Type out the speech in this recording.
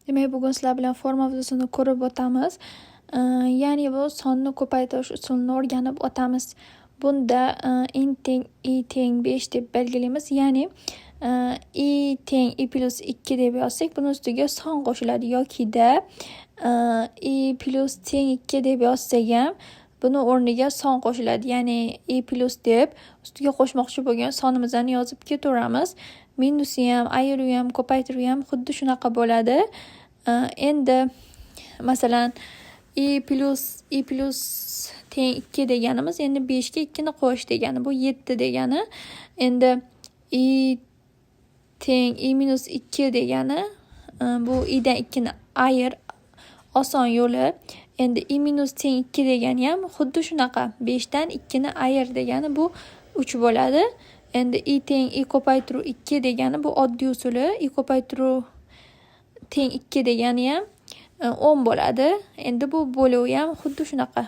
Demak, bugun sizlar bilan for mavzusini ko'rib o'tamiz. Ya'ni bu sonni ko'paytirish usulini o'rganib o'tamiz. Bunda n teng i teng 5 deb belgilaymiz. Ya'ni i teng i plus 2 deb yozsak, buning ustiga son qo'shiladi yoki-da i plus teng 2 deb yozsak ham buni o'rniga son qo'shiladi. Ya'ni i plus deb ustiga qo'shmoqchi bo'lgan sonimizni yozib ketaveramiz. Minusi ham, ayiruvi ham, ko'paytiruvi ham xuddi shunaqa bo'ladi. Endi masalan i plus teng 2 deganimiz endi 5 ga 2 ni qo'sh degani, bu 7 degani. Endi i teng i minus 2 degani, bu i dan 2 ni ayir, oson yo'li. Endi i minus teng 2 degani ham xuddi shunaqa, 5 dan 2 ni ayir degani, bu 3 bo'ladi. Endi i teng i ko'paytiruv 2 degani bu oddiy usuli. I ko'paytiruv teng 2 degani ham 10 bo'ladi. Endi bu bo'luvi ham xuddi shunaqa.